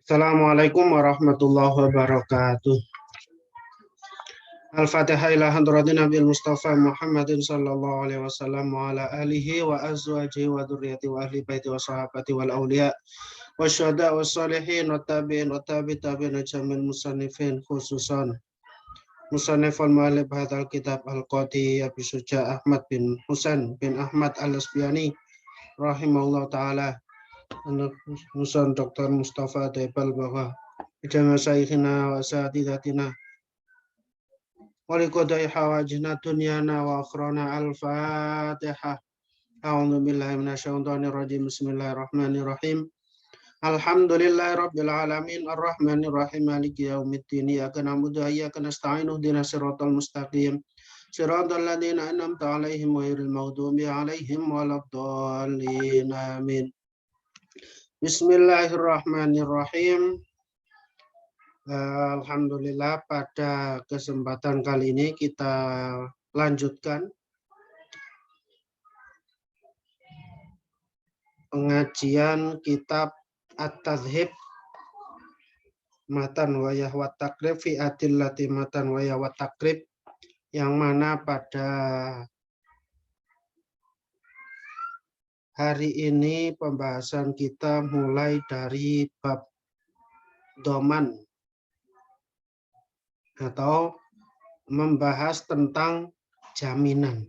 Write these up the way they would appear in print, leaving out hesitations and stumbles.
Assalamualaikum warahmatullahi wabarakatuh. Al-Fatihah ila hadratin Nabil Mustafa Muhammadin sallallahu alaihi wasallam wa ala alihi wa azwajihi wa dzurriyyati wa ahli baiti wa sahabati wal auliya wa syuhada wa salihin wa tabi'in wa tabi'in jamil musannifin khususan musannif al-mu'allif hadzal kitab al-Qadi Abi Suja Ahmad bin Husain bin Ahmad al-Asbiyani rahimahullah taala Musan Dr. Mustafa Taibal bahwa ijama syayikhina wa sa'adidatina walikodai hawajina dunyana wa akhrana al-fatihah. A'udzu billahi minasyaitonir rajim. Bismillahirrahmanirrahim. Alhamdulillahi rabbil alamin arrahmanir rahim maliki yaumiddin iyyaka na'budu wa iyyaka nasta'in ihdinas siratal mustaqim siratal ladzina an'amta 'alaihim ghairil maghdubi 'alaihim waladdallin amin. Bismillahirrahmanirrahim. Alhamdulillah, pada kesempatan kali ini kita lanjutkan pengajian kitab At-Tadhhib Matan wa Yahwa Takrib fi Adillati Matan wa Yahwa Takrib, yang mana pada hari ini pembahasan kita mulai dari bab doman atau membahas tentang jaminan.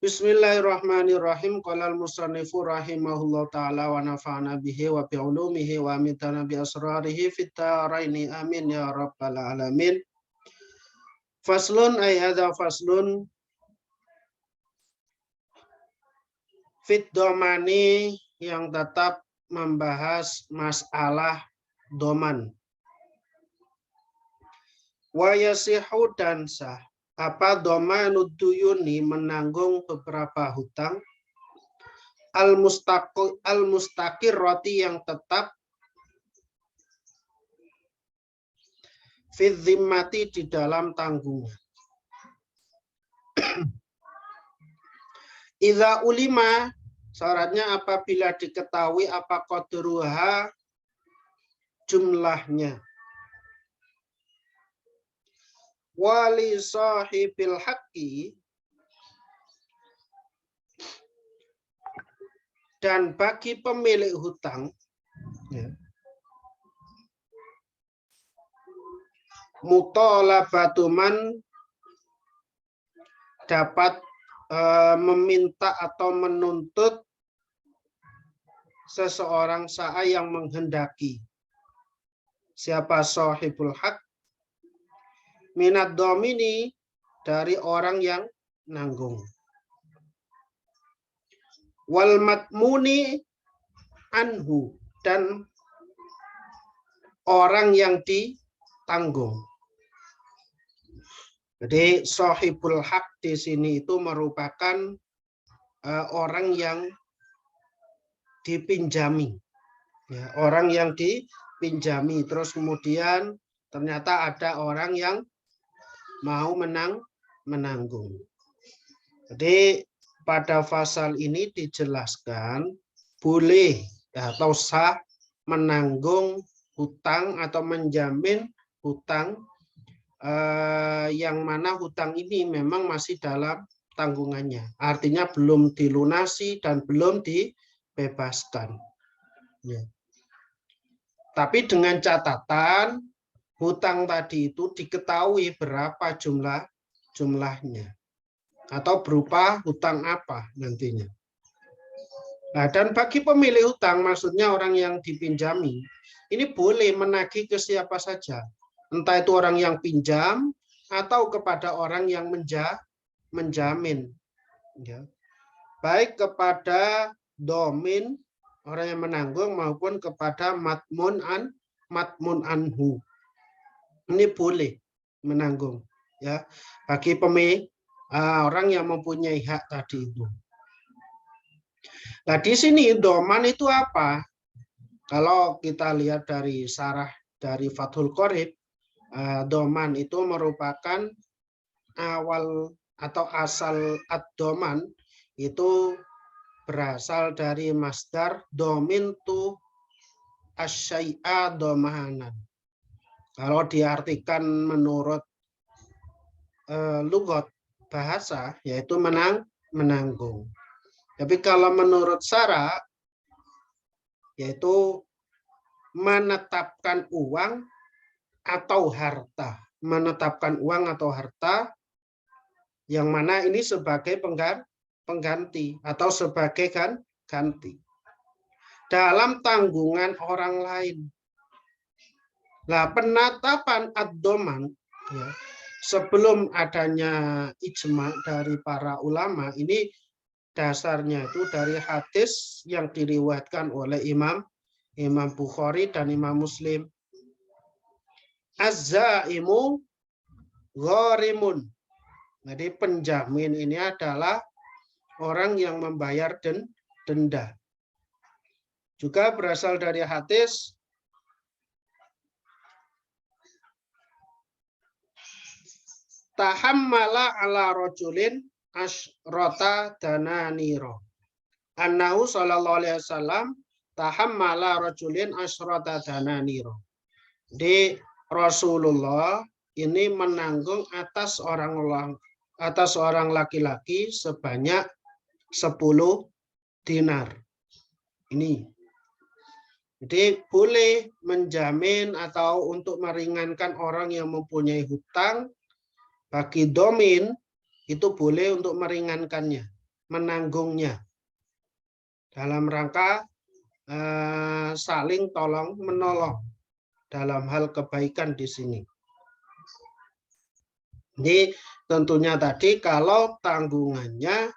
Bismillahirrahmanirrahim. Qala al-musannifu rahimahullahu taala wa nafa'ana bihi wa bi ulumihi wa amitana bi asrarihi fit dharaini amin ya rabbal alamin. Faslun ay hadza faslun fit domani, yang tetap membahas masalah doman. Wa yasihu, dan sah apa domanud duyuni, menanggung beberapa hutang, al-mustaqirrati, yang tetap, fi dhimmati, di dalam tanggungan. Idza ulima, syaratnya apabila diketahui apa qadruha, jumlahnya. Wali sahibil haqqi, dan bagi pemilik hutang, ya, mutalabatu man, dapat meminta atau menuntut seseorang sa'a, yang menghendaki. Siapa sahibul haq? Minad domini, dari orang yang nanggung. Wal matmuni anhu, dan orang yang ditanggung. Jadi sahibul haq di sini itu merupakan orang yang dipinjami, ya, orang yang dipinjami, terus kemudian ternyata ada orang yang mau menanggung. Jadi pada pasal ini dijelaskan boleh atau sah menanggung hutang atau menjamin hutang, yang mana hutang ini memang masih dalam tanggungannya, artinya belum dilunasi dan belum dibebaskan. Ya. Tapi dengan catatan hutang tadi itu diketahui berapa jumlahnya, atau berupa hutang apa nantinya. Nah, dan bagi pemilik hutang, maksudnya orang yang dipinjami, ini boleh menagih ke siapa saja, entah itu orang yang pinjam atau kepada orang yang menjamin, ya, baik kepada domin, orang yang menanggung, maupun kepada matmun anhu. Ini boleh menanggung, ya, bagi orang yang mempunyai hak tadi itu. Nah, di sini doman itu apa? Kalau kita lihat dari syarah dari Fathul Qorib, doman itu merupakan awal atau asal ad-doman itu berasal dari masdar domin tu asyai'a dhamanan. Kalau diartikan menurut lugat bahasa, yaitu menanggung. Tapi kalau menurut syara, yaitu menetapkan uang atau harta. Menetapkan uang atau harta, yang mana ini sebagai pengganti atau sebagai ganti dalam tanggungan orang lain. Nah, penetapan ad-dhaman, ya, sebelum adanya ijma dari para ulama, ini dasarnya itu dari hadis yang diriwayatkan oleh Imam Bukhari dan Imam Muslim. Az-zaimu gharimun. Jadi penjamin ini adalah orang yang membayar denda. Juga berasal dari hadis tahammala ala rajulin asyrata dananiro. Annahu sallallahu alaihi wasallam tahammala rajulin asyrata dananiro. Di Rasulullah ini menanggung atas orang laki-laki sebanyak 10 dinar. Ini. Jadi boleh menjamin atau untuk meringankan orang yang mempunyai hutang bagi domin, itu boleh untuk meringankannya, menanggungnya dalam rangka saling tolong menolong dalam hal kebaikan di sini. Ini tentunya tadi kalau tanggungannya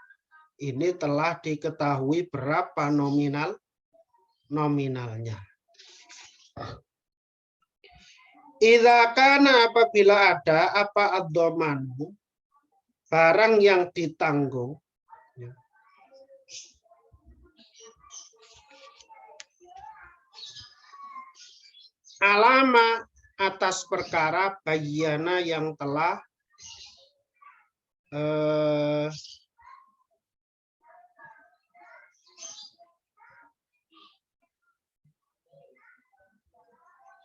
ini telah diketahui berapa nominalnya. Idza kana apabila ada apa ad-dhamanu, barang yang ditanggung, alama atas perkara bayyana yang telah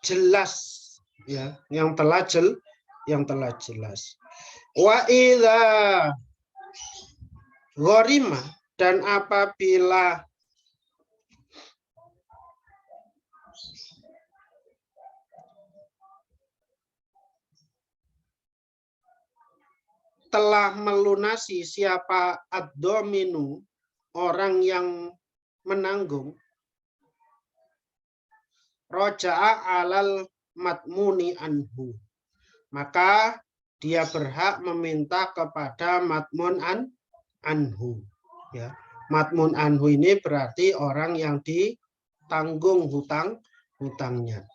jelas, ya, yang telah jelas. Wa idza gharima, dan apabila telah melunasi siapa ad-dhaminu, orang yang menanggung, roja'a alal matmuni anhu, maka dia berhak meminta kepada matmun anhu. Ya, matmun anhu ini berarti orang yang ditanggung hutangnya.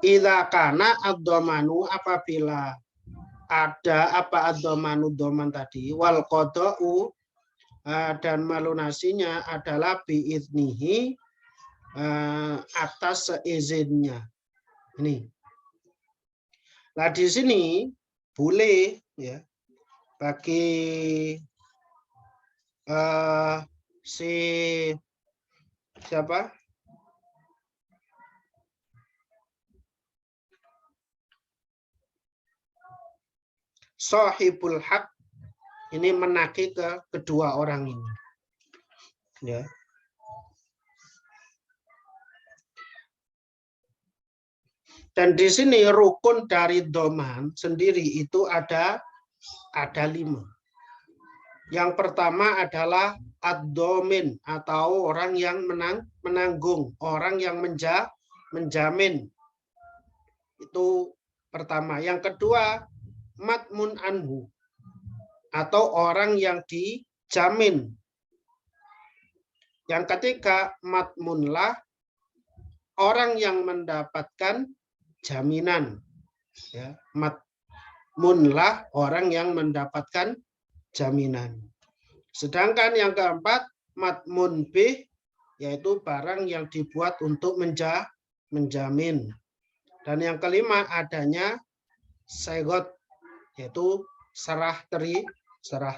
Idza kana ad-dhamanu, apabila ada apa ad-dhamanu dhaman tadi, wal qada'u, dan melunasinya adalah biiznihi, atas seizinnya. Ini. Nah, di sini boleh, ya, bagi si siapa? Sahibul haq ini menagih ke kedua orang ini. Ya. Dan di sini rukun dari dhaman sendiri itu ada 5. Yang pertama adalah ad-dhamin atau orang yang menanggung, orang yang menjamin. Itu pertama. Yang kedua, matmun anhu atau orang yang dijamin. Yang ketiga, matmunlah, orang yang mendapatkan jaminan. Ya, matmunlah orang yang mendapatkan jaminan. Sedangkan yang keempat, matmun bih, yaitu barang yang dibuat untuk menjamin. Dan yang kelima adanya segot, yaitu serah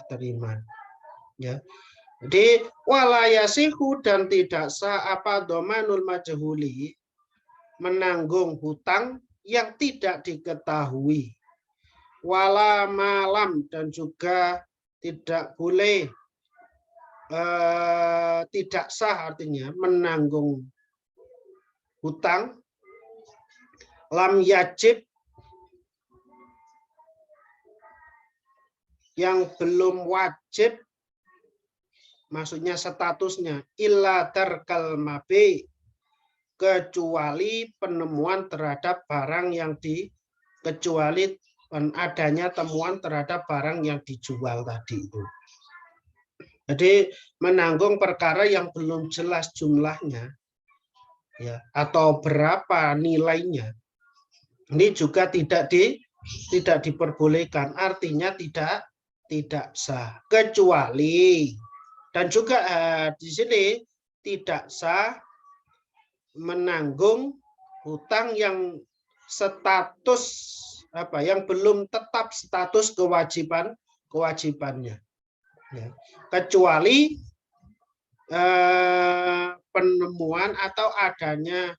terima. Ya. Jadi walayasihu dan tidak sah apa domanul majhuli, menanggung hutang yang tidak diketahui. Wala malam dan juga tidak boleh tidak sah artinya menanggung hutang lam yajib yang belum wajib, maksudnya statusnya illa tarkal mabi, kecuali penemuan terhadap barang yang kecuali adanya temuan terhadap barang yang dijual tadi itu. Jadi menanggung perkara yang belum jelas jumlahnya, ya, atau berapa nilainya, ini juga tidak diperbolehkan. Artinya tidak sah, kecuali dan juga di sini tidak sah menanggung hutang yang status yang belum tetap status kewajibannya, ya. Kecuali penemuan atau adanya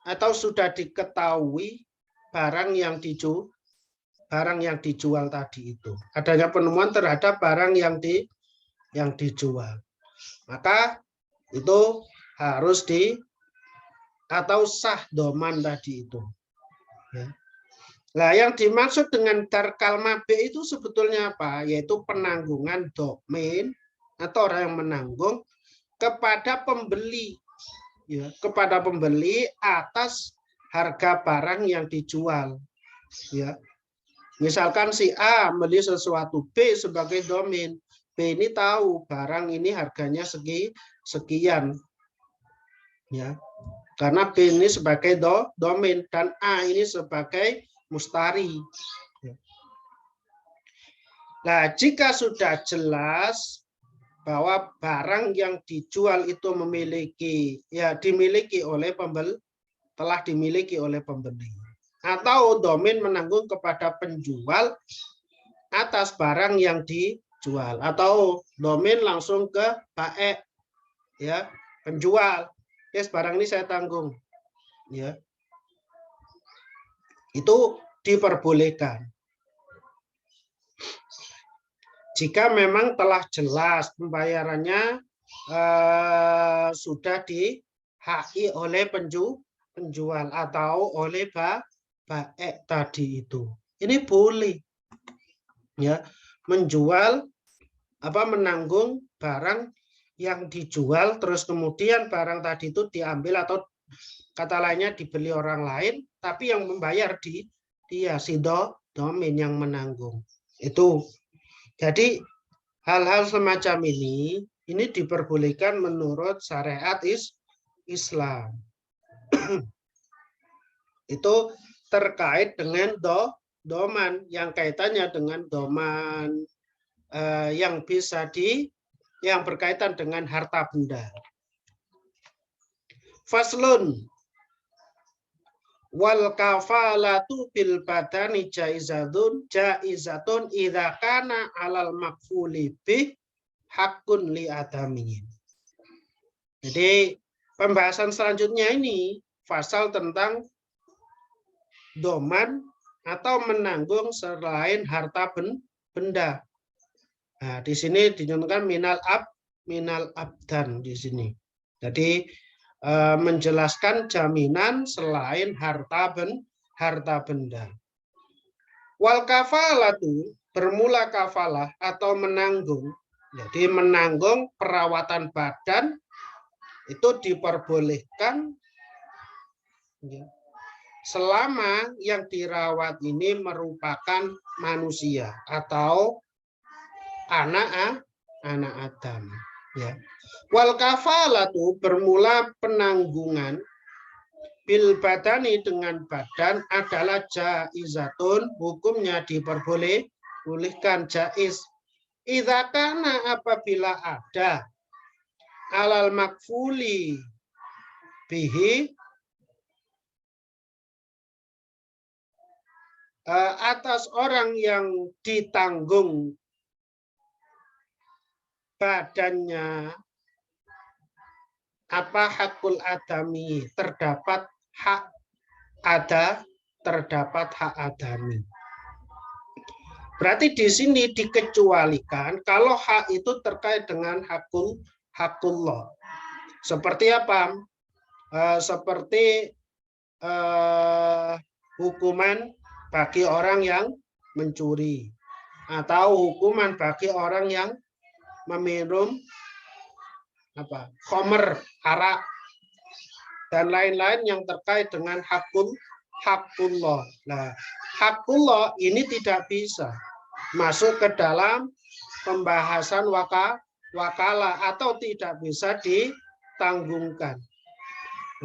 atau sudah diketahui barang yang dijual tadi itu, adanya penemuan terhadap barang yang dijual, maka itu harus atau sah doman tadi itu, ya. Nah, yang dimaksud dengan darkal mabe itu sebetulnya apa? Yaitu penanggungan domain atau orang yang menanggung kepada pembeli, ya, kepada pembeli atas harga barang yang dijual, ya. Misalkan si A beli sesuatu, B sebagai domain, B ini tahu barang ini harganya sekian, ya, karena B ini sebagai domain dan A ini sebagai mustari. Nah, jika sudah jelas bahwa barang yang dijual itu dimiliki oleh pembeli, telah dimiliki oleh pembeli, atau domain menanggung kepada penjual atas barang yang dijual, atau domain langsung ke baik, ya, penjual, yes, barang ini saya tanggung, ya, itu diperbolehkan jika memang telah jelas pembayarannya sudah dihaki oleh penjual atau oleh baik tadi itu. Ini boleh, ya, menanggung barang yang dijual terus kemudian barang tadi itu diambil atau kata lainnya dibeli orang lain, tapi yang membayar dia si domain yang menanggung itu. Jadi hal-hal semacam ini diperbolehkan menurut syariat Islam. Itu terkait dengan doman yang kaitannya dengan doman yang yang berkaitan dengan harta benda. Faslun wal kafalatu bil badani jaizatun idza kana alal maqfuli bih hakun li adamiyin. Jadi pembahasan selanjutnya ini pasal tentang doman atau menanggung selain harta benda. Nah, di sini dinyatakan minal abdan di sini. Jadi menjelaskan jaminan selain harta benda. Wal kafalatu, bermula kafalah atau menanggung. Jadi menanggung perawatan badan itu diperbolehkan, ya, selama yang dirawat ini merupakan manusia atau anak Adam, ya. Wal kafalatu, bermula penanggungan bil badani dengan badan adalah jaizatun, hukumnya diperbolehkan, jaiz. Idza kana, apabila ada alal makfuli bihi, atas orang yang ditanggung badannya apa hakul adami, terdapat hak adami. Berarti di sini dikecualikan kalau hak itu terkait dengan hakullah. Seperti apa? Seperti hukuman bagi orang yang mencuri, atau hukuman bagi orang yang meminum khamr, arak, dan lain-lain yang terkait dengan hakullah. Nah, hakullah ini tidak bisa masuk ke dalam pembahasan wakalah atau tidak bisa ditanggungkan.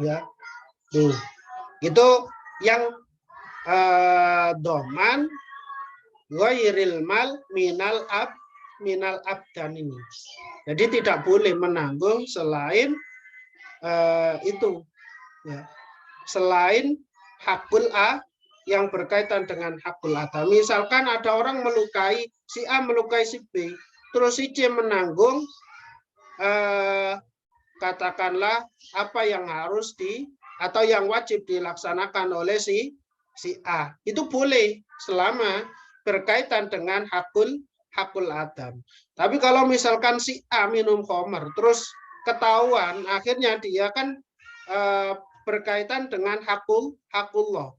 Ya, tuh. Itu yang doman ghairil mal minal abdan ini. Jadi tidak boleh menanggung selain itu, ya, selain hakul yang berkaitan dengan hakul adha. Misalkan ada orang melukai, si A melukai si B, terus si C menanggung katakanlah apa yang harus atau yang wajib dilaksanakan oleh si A. Itu boleh selama berkaitan dengan hakul adam. Tapi kalau misalkan si A minum khamr terus ketahuan, akhirnya dia kan berkaitan dengan hakullah.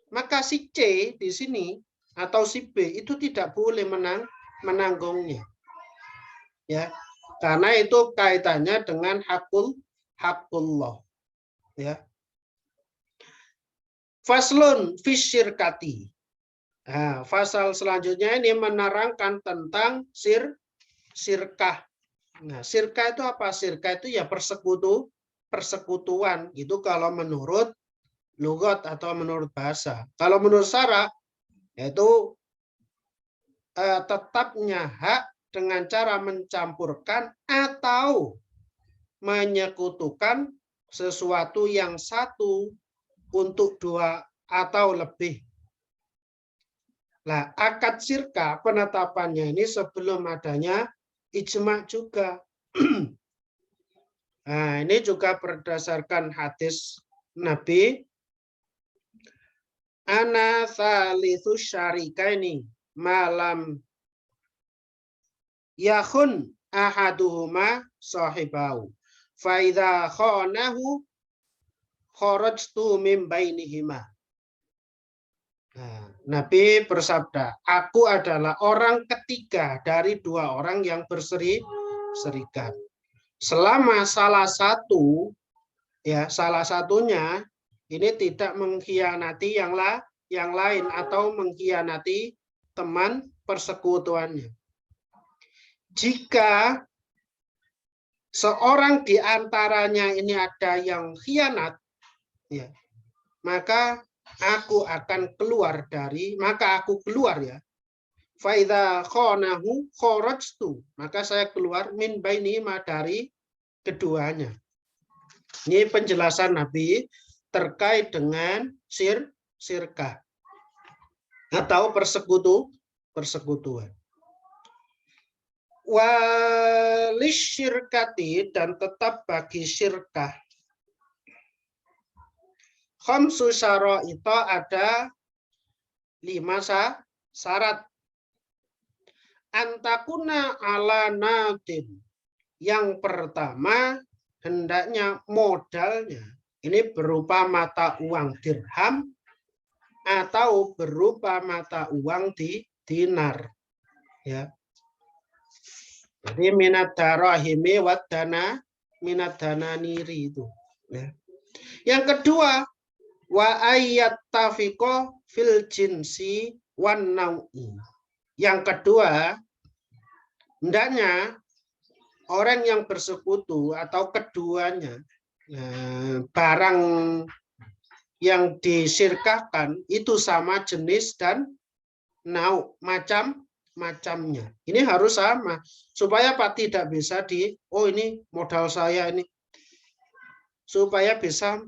Maka si C di sini atau si B itu tidak boleh menanggungnya. Ya. Karena itu kaitannya dengan hakullah. Ya. Faslun fisyirkati. Nah, pasal selanjutnya ini menerangkan tentang sirkah. Nah, sirkah itu apa? Sirkah itu ya persekutuan. Itu kalau menurut lugat atau menurut bahasa. Kalau menurut syara, yaitu tetapnya hak dengan cara mencampurkan atau menyekutukan sesuatu yang satu untuk dua atau lebih. Nah, akad sirka penetapannya ini sebelum adanya ijma juga. Nah, ini juga berdasarkan hadis Nabi. Ana salitsu syarikaini malam yakhun ahaduhuma sahibau. Fa idza khanahu kharajtu min bainihima. Nah, Nabi bersabda, aku adalah orang ketiga dari dua orang yang berserikat. Selama salah satunya ini tidak mengkhianati yang lain atau mengkhianati teman persekutuannya. Jika seorang di antaranya ini ada yang khianat, ya, maka aku keluar ya. Faidha khanahu kharajtu, maka saya keluar min bainihima dari keduanya. Ini penjelasan Nabi terkait dengan sirkah atau persekutuan. Walisyirkati, dan tetap bagi syirkah khamsu syara'ita, ada 5 syarat. Antakuna ala nadin. Yang pertama, hendaknya modalnya ini berupa mata uang dirham atau berupa mata uang dinar. Ya. Jadi minat darahimi wadana minat dana niri itu. Ya. Yang kedua, wa ayat tafiko fil jinsi wan nau'i. Yang kedua, hendaknya orang yang bersekutu atau keduanya barang yang disirkahkan itu sama jenis dan nau macamnya. Ini harus sama supaya Pak tidak bisa ini modal saya ini, supaya bisa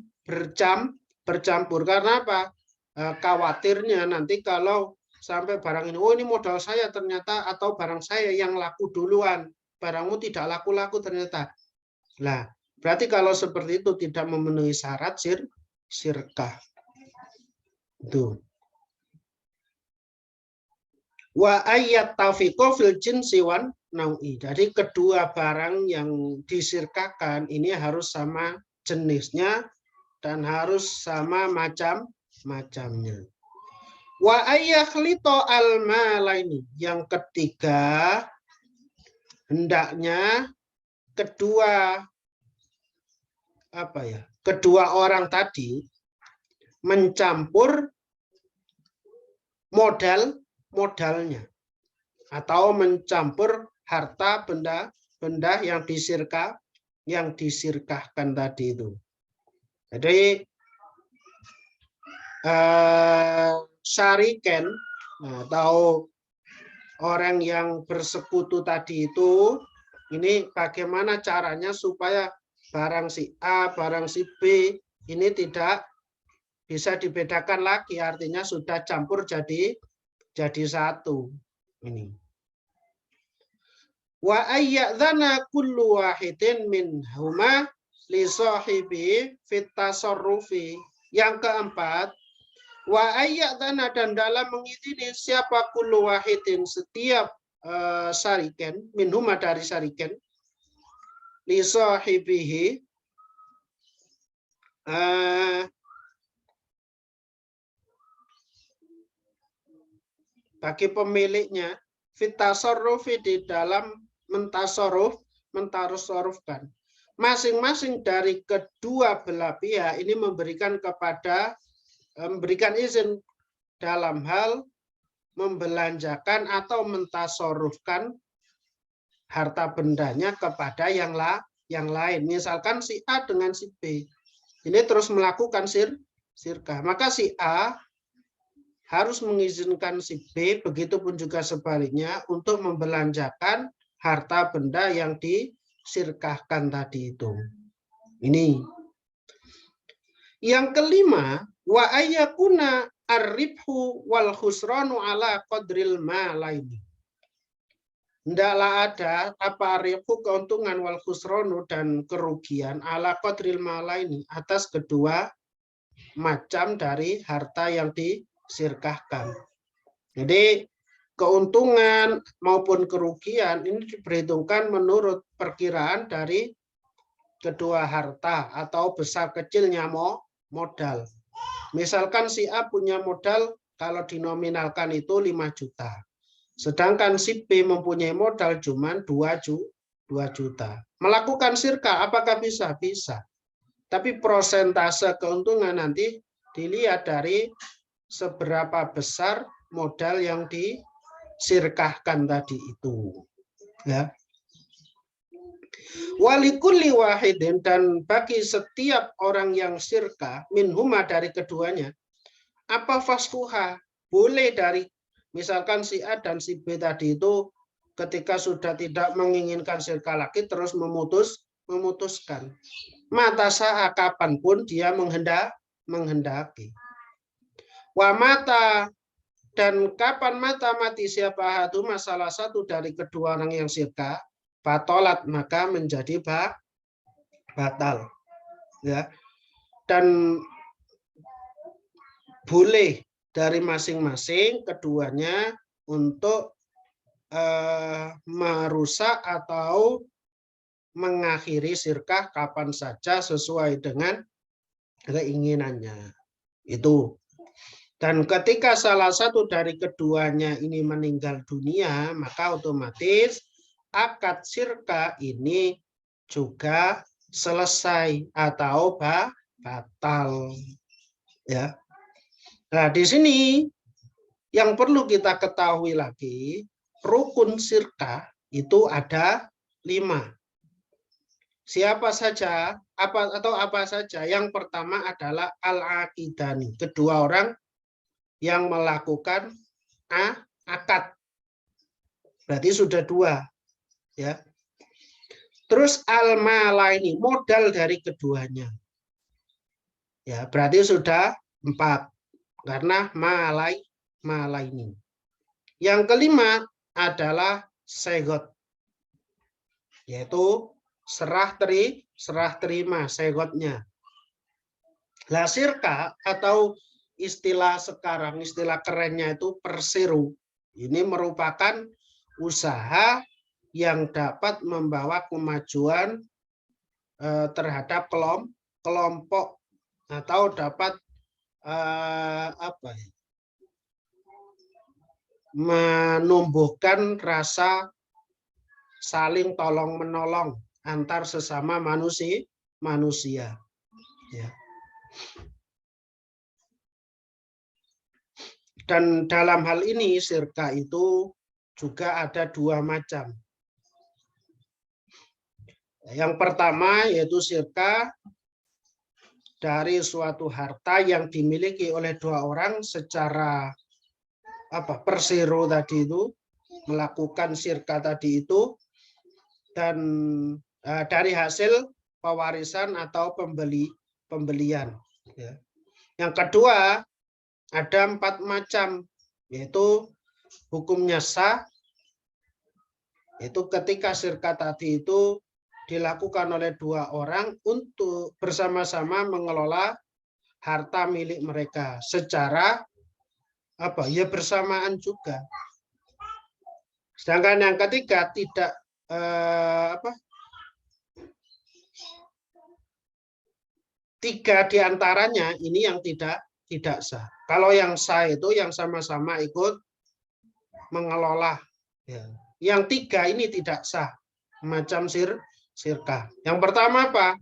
bercampur. Karena apa? Khawatirnya nanti kalau sampai barang ini, ini modal saya ternyata, atau barang saya yang laku duluan. barangmu tidak laku-laku ternyata. Nah, berarti kalau seperti itu tidak memenuhi syarat syirkah. Itu. Wa ayyat taufiqo fil jinsi wan nau'i. Jadi kedua barang yang disirkakan ini harus sama jenisnya dan harus sama macamnya. Wa ayyakhlito al-malaini. Yang ketiga, hendaknya kedua orang tadi mencampur modalnya atau mencampur harta benda yang disirkahkan tadi itu. Jadi syariken atau orang yang bersekutu tadi itu, ini bagaimana caranya supaya barang si A, barang si B ini tidak bisa dibedakan lagi, artinya sudah campur jadi satu. Ini. Wa ayyadzana kullu wahidin min huma li sahibi fit tasarrufi. Yang keempat, wa ayyadzana, dan dalam mengizini siapa kullu wahidin setiap syariken min huma dari syariken li sahibihi bagi pemiliknya fit tasarrufi, di dalam mentasarrufkan. Masing-masing dari kedua belah pihak ini memberikan izin dalam hal membelanjakan atau mentasarrufkan harta bendanya kepada yang lain. Misalkan si A dengan si B ini terus melakukan syirkah, maka si A harus mengizinkan si B, begitupun juga sebaliknya, untuk membelanjakan harta benda yang disirkahkan tadi itu. Ini. Yang kelima, wa ayyakuna ar-ribhu wal khusranu ala qadril malaini. Hendaklah ada ribhu, keuntungan, wal khusranu, dan kerugian, ala qadril malaini, atas kedua macam dari harta yang disirkahkan. Jadi keuntungan maupun kerugian ini diperhitungkan menurut perkiraan dari kedua harta atau besar kecilnya modal. Misalkan si A punya modal kalau dinominalkan itu 5 juta. Sedangkan si B mempunyai modal cuma 2 juta. Melakukan syirkah apakah bisa? Bisa. Tapi persentase keuntungan nanti dilihat dari seberapa besar modal yang disirkahkan tadi itu. Ya. Walikulli wahidin, dan bagi setiap orang yang syirkah minhuma dari keduanya, apa faskuha, boleh dari misalkan si A dan si B tadi itu ketika sudah tidak menginginkan syirkah lagi terus memutuskan. Mata sa'a, kapanpun dia menghendaki. Wa mata, dan kapan mati siapa itu salah satu dari kedua orang yang syirkah, batolat, maka menjadi batal. Ya. Dan boleh dari masing-masing keduanya untuk merusak atau mengakhiri syirkah kapan saja sesuai dengan keinginannya. Itu. Dan ketika salah satu dari keduanya ini meninggal dunia, maka otomatis akad syirkah ini juga selesai atau batal. Ya. Nah, di sini yang perlu kita ketahui lagi, rukun syirkah itu ada 5. Siapa saja, apa saja? Yang pertama adalah al-aqidani, kedua orang yang melakukan akad. Berarti sudah 2, ya. Terus al-malaini, modal dari keduanya. Ya, berarti sudah 4 karena malaini. Yang kelima adalah segot. yaitu serah terima segotnya. Lah sirka atau istilah sekarang, istilah kerennya itu perseru. Ini merupakan usaha yang dapat membawa kemajuan terhadap kelompok atau dapat menumbuhkan rasa saling tolong menolong antar sesama manusia. Ya. Dan dalam hal ini sirka itu juga ada dua macam. Yang pertama yaitu sirka dari suatu harta yang dimiliki oleh dua orang secara persero tadi itu, melakukan sirka tadi itu, dan dari hasil pewarisan atau pembelian. Yang kedua, ada 4 macam, yaitu hukumnya sah, itu ketika sirka tadi itu dilakukan oleh dua orang untuk bersama-sama mengelola harta milik mereka secara bersamaan juga. Sedangkan yang ketiga tidak tiga diantaranya ini yang tidak sah. Kalau yang sah itu yang sama-sama ikut mengelola. Yang tiga ini tidak sah, macam sirka. Yang pertama apa?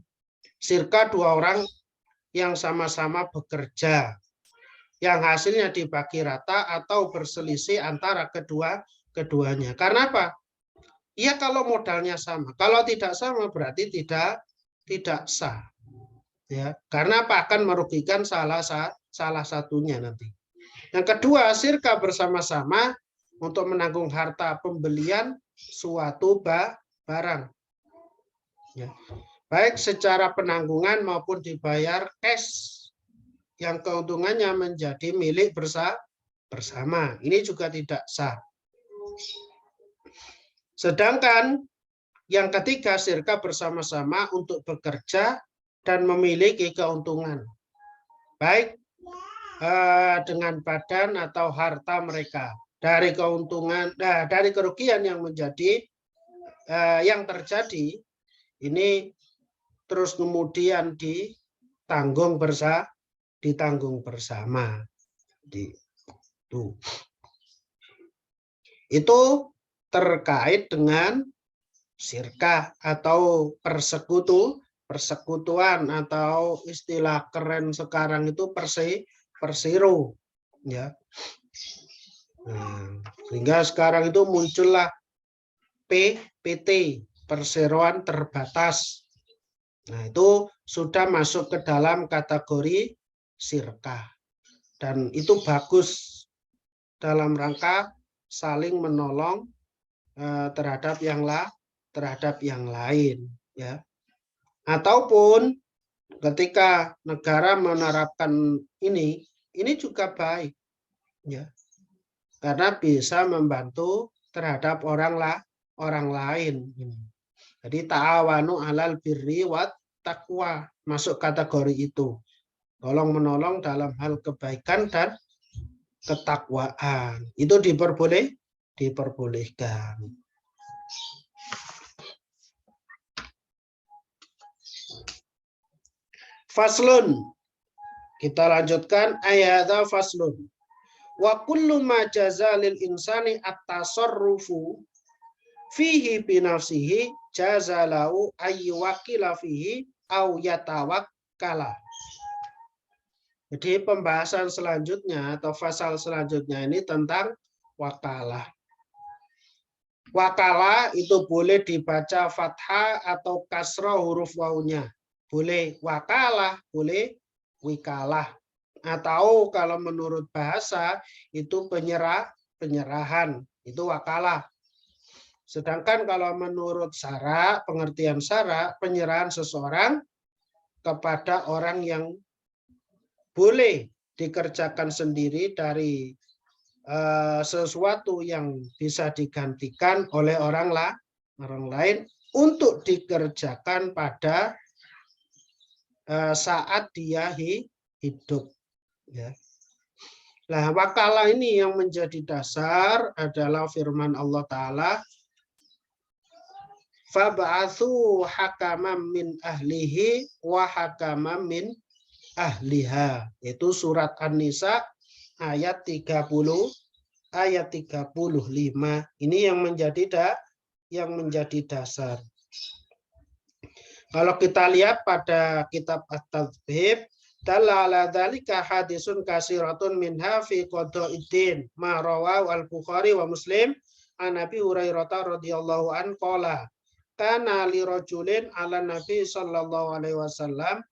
Sirka dua orang yang sama-sama bekerja, yang hasilnya dibagi rata atau berselisih antara keduanya. Karena apa? Ya kalau modalnya sama. Kalau tidak sama berarti tidak sah. Ya, karena apa? Akan merugikan salah satunya nanti. Yang kedua, sirka bersama-sama untuk menanggung harta pembelian suatu barang. Ya. Baik secara penanggungan maupun dibayar cash yang keuntungannya menjadi milik bersama. Ini juga tidak sah. Sedangkan yang ketiga, sirka bersama-sama untuk bekerja dan memiliki keuntungan. Baik dengan badan atau harta mereka. Dari keuntungan, dari kerugian yang yang terjadi, ini terus kemudian ditanggung bersama. Itu terkait dengan sirka atau persekutuan atau istilah keren sekarang itu persero, ya. Sehingga sekarang itu muncullah PT, perseroan terbatas. Nah, itu sudah masuk ke dalam kategori sirka. Dan itu bagus dalam rangka saling menolong terhadap yang lain, ya. Ataupun ketika negara menerapkan ini juga baik, ya. Karena bisa membantu terhadap orang lain. Jadi ta'awanu 'alal birri wat taqwa, masuk kategori itu. Tolong menolong dalam hal kebaikan dan ketakwaan. Itu diperbolehkan. Faslun. Kita lanjutkan ayat faslun. Wa kullu ma jaza lil insani at-tasarrufu fihi bi nafsihi jaza lahu ayyuwakila fihi au yatawakkala. Jadi pembahasan selanjutnya atau pasal selanjutnya ini tentang wakalah. Wakalah itu boleh dibaca fathah atau kasrah huruf wawunya. Boleh wakalah, boleh wikalah. Atau kalau menurut bahasa itu penyerahan, itu wakalah. Sedangkan kalau menurut syara, pengertian syara, penyerahan seseorang kepada orang yang boleh dikerjakan sendiri dari sesuatu yang bisa digantikan oleh orang lain untuk dikerjakan pada saat dia hidup. Ya. Nah, wakalah ini yang menjadi dasar adalah firman Allah Ta'ala, fab'atsu hakamam min ahlihi wa hakamam min ahliha. Itu surat An-Nisa ayat 30 ayat 35. Ini yang menjadi dasar. Kalau kita lihat pada kitab At-Tadhib, dalla ala dzalika hadisun kasiratun minha fi qadaiddin ma rawahu al-Bukhari wa Muslim an Abi Hurairah radhiyallahu an qala kana li rajulin ala Nabi sallallahu alaihi wasallam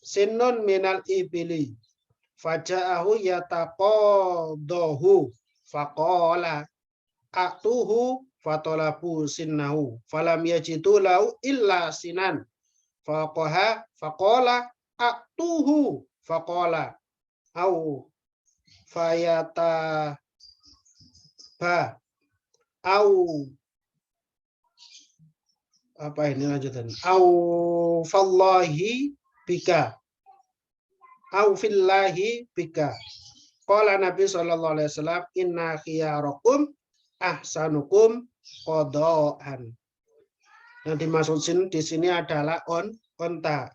sinnun minal ibili faja'ahu yataqadahu faqala atuhu fatolabu sinnahu falam yajidu lahu illa sinan faqala atuhu faqala au fayata ba au apa ini lanjutan au fallahi bika au fillahi bika qala Nabi sallallahu alaihi wasallam inna khiyarakum ahsanukum qadaan. Yang dimaksud di sini adalah onta.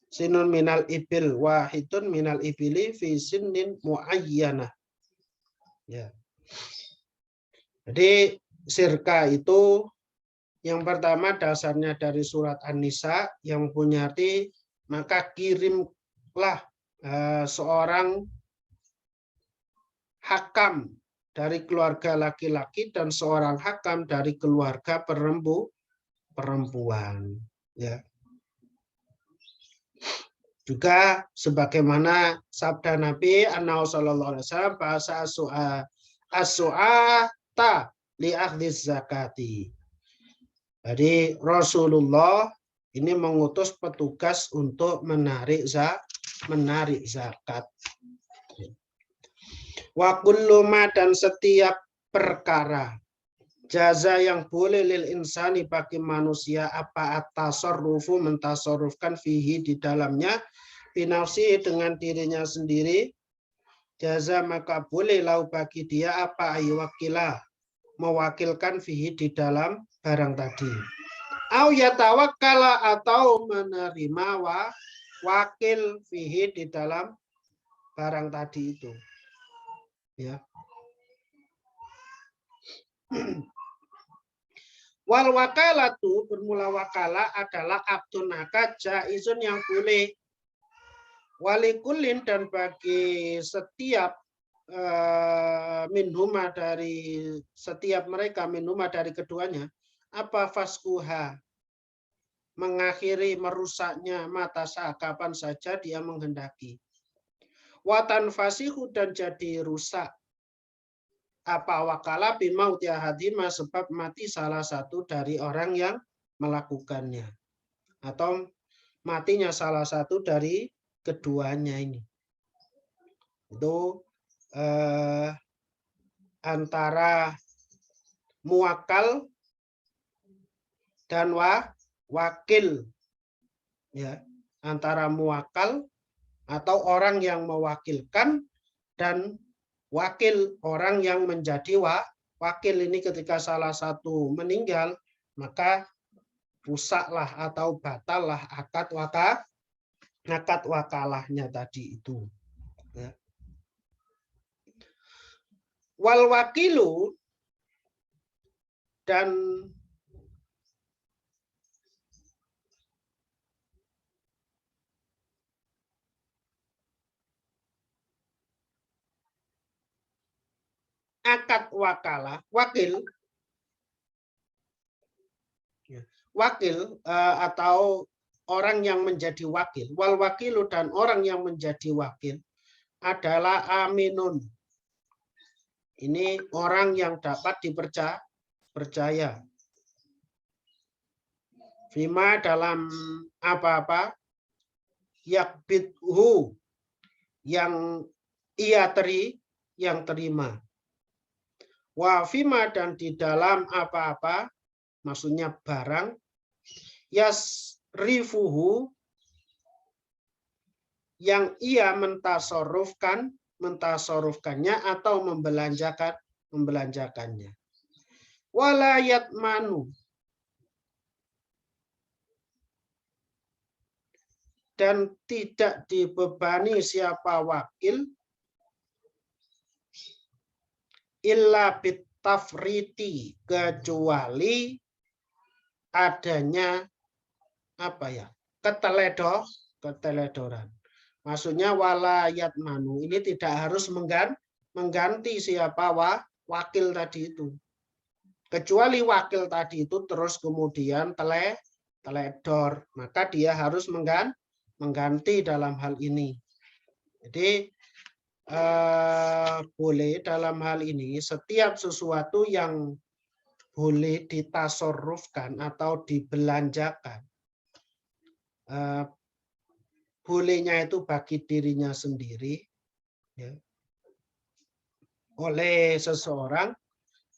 Sinun minal ibil wahidun minal ibili fi sinnin muayyanah. Ya. Jadi sirka itu yang pertama dasarnya dari surat An-Nisa yang punya arti maka kirimlah seorang hakam dari keluarga laki-laki dan seorang hakam dari keluarga perempuan. Ya. Juga sebagaimana sabda Nabi sallallahu alaihi wasallam bahasa as-su'ata li akhdhiz zakati. Jadi Rasulullah ini mengutus petugas untuk menarik zakat. Wa kullu ma dan setiap perkara jaza yang boleh lil insani bagi manusia apa at-tasarrufu mentasarrufkan fihi di dalamnya binafsi dengan dirinya sendiri jaza maka boleh lau bagi dia apa aywakilah mewakilkan fihi di dalam barang tadi au yatawakkala atau menerima wakil fihi di dalam barang tadi itu. Ya. Wal wakalatu bermula wakala adalah abdun akad jaizun yang boleh walikulin dan bagi setiap minhuma dari setiap mereka minhuma dari keduanya apa faskuha mengakhiri merusaknya mata kapan saja dia menghendaki. Watan fasihu dan jadi rusak apa wakala bimauti ahadima sebab mati salah satu dari orang yang melakukannya atau matinya salah satu dari keduanya ini itu antara muwakal dan wakil ya antara muwakal atau orang yang mewakilkan dan wakil orang yang menjadi wakil ini ketika salah satu meninggal maka rusaklah atau batallah akad wakalahnya tadi itu. Ya. Wal wakilu dan akad wakalah, wakil atau orang yang menjadi wakil, wal wakilu dan orang yang menjadi wakil adalah aminun. Ini orang yang dapat dipercaya. Fima dalam apa-apa yakbidhu yang ia terima. Wa fima dan di dalam apa-apa, maksudnya barang, yasrifuhu yang ia mentasarufkannya atau membelanjakannya. Walayat manu dan tidak dibebani siapa wakil illa bitafriti kecuali adanya apa ya, keteledoran. Maksudnya walayat manu ini tidak harus mengganti siapa wakil tadi itu. Kecuali wakil tadi itu terus kemudian teledor, maka dia harus mengganti dalam hal ini. Jadi boleh dalam hal ini setiap sesuatu yang boleh ditasorufkan atau dibelanjakan, bolehnya itu bagi dirinya sendiri ya, oleh seseorang,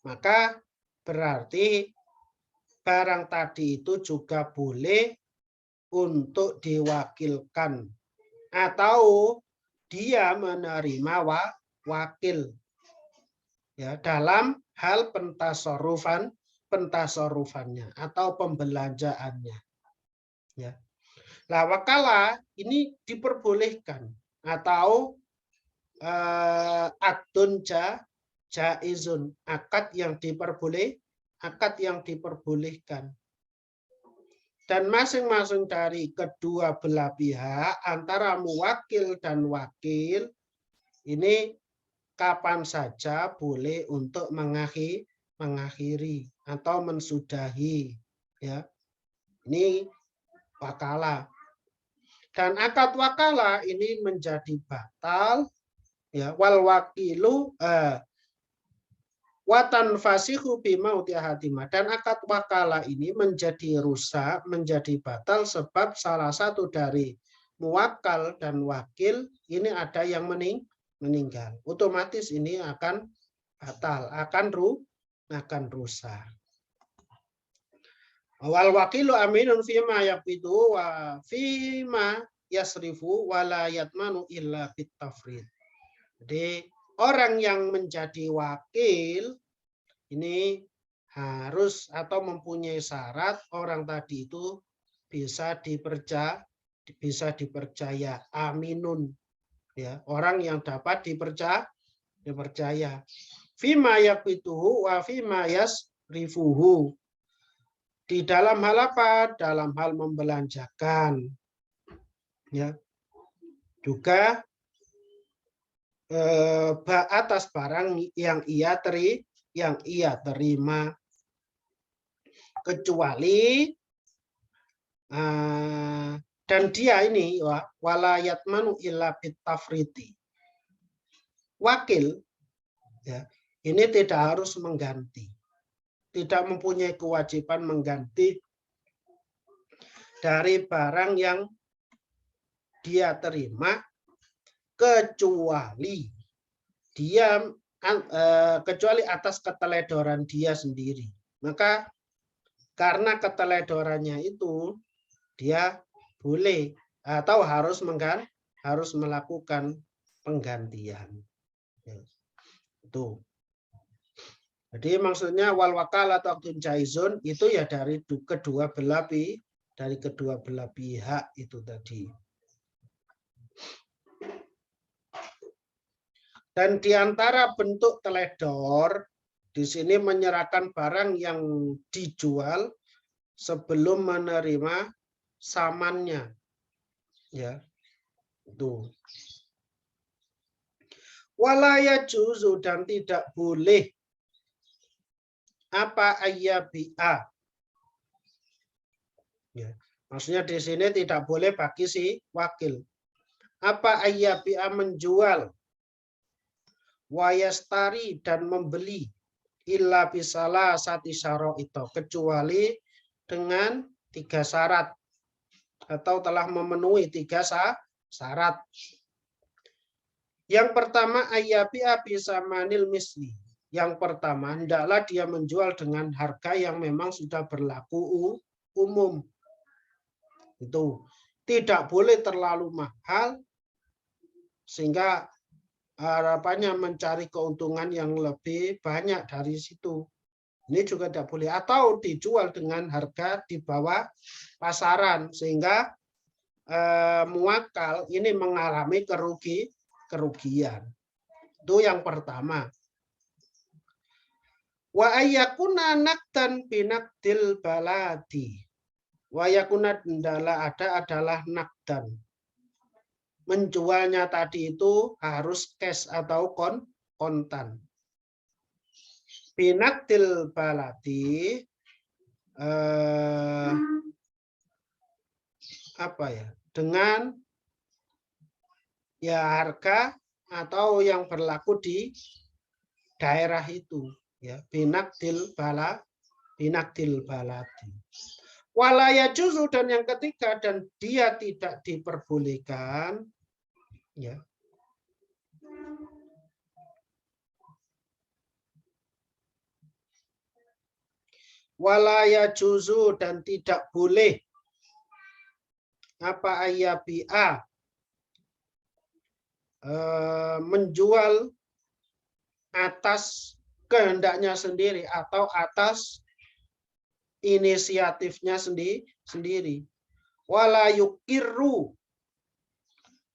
maka berarti barang tadi itu juga boleh untuk diwakilkan atau dia menerima wakil ya dalam hal pentasorufannya atau pembelanjaannya ya. Nah, wakala ini diperbolehkan atau akdun jaizun, akad yang diperbolehkan. Dan masing-masing dari kedua belah pihak antara muwakil dan wakil ini kapan saja boleh untuk mengakhiri atau mensudahi ya. Ini wakala. Dan akad wakala ini menjadi batal ya, wal wakilu watan fasihu bimauti ahadima, dan akad wakala ini menjadi rusak, menjadi batal sebab salah satu dari muwakal dan wakil ini ada yang meninggal. Otomatis ini akan batal, akan rusak. Wal wakilu aminun fima yaqidu wa fima yasrifu wala yatmanu illa bitafrid. Jadi orang yang menjadi wakil ini harus atau mempunyai syarat orang tadi itu bisa dipercaya, aminun ya, orang yang dapat dipercaya. Fima yaqituhu wa fima yasrifuhu, di dalam hal apa? Dalam hal membelanjakan ya, juga atas barang yang ia terima, kecuali dan dia ini walayat manu illa bitafriti, wakil ya, ini tidak harus mengganti, tidak mempunyai kewajiban mengganti dari barang yang dia terima, kecuali atas keteledoran dia sendiri. Maka karena keteledorannya itu dia boleh atau harus melakukan penggantian. Itu. Jadi maksudnya wal wakal atau akdun jaizun itu ya dari kedua belah pihak itu tadi. Dan di antara bentuk teledor di sini menyerahkan barang yang dijual sebelum menerima samannya. Ya. Itu. Walaya juzu, dan tidak boleh apa ayyabi'a. Ya. Maksudnya di sini tidak boleh bagi si wakil. Apa ayyabi'a, menjual, wayastari, dan membeli, illa bisalah sati syaro itu, kecuali dengan 3 syarat atau telah memenuhi 3 syarat. Yang pertama ayyabi'a bisa manil misli, Yang pertama, hendaklah dia menjual dengan harga yang memang sudah berlaku umum. Itu tidak boleh terlalu mahal sehingga harapannya mencari keuntungan yang lebih banyak dari situ. Ini juga tidak boleh. Atau dijual dengan harga di bawah pasaran sehingga muakal ini mengalami kerugian. Itu yang pertama. Wa ayyakuna nakdan binakdil baladi. Wa yakuna adalah nakdan. Menjualnya tadi itu harus cash atau kontan. Binakdil baladi dengan ya harga atau yang berlaku di daerah itu. Ya, binakdil baladi. Walaya juzu dan yang ketiga dan dia tidak diperbolehkan ya. Walaya juzu dan tidak boleh apa ayabi'a menjual atas kehendaknya sendiri atau atas inisiatifnya sendiri. Wala yukiru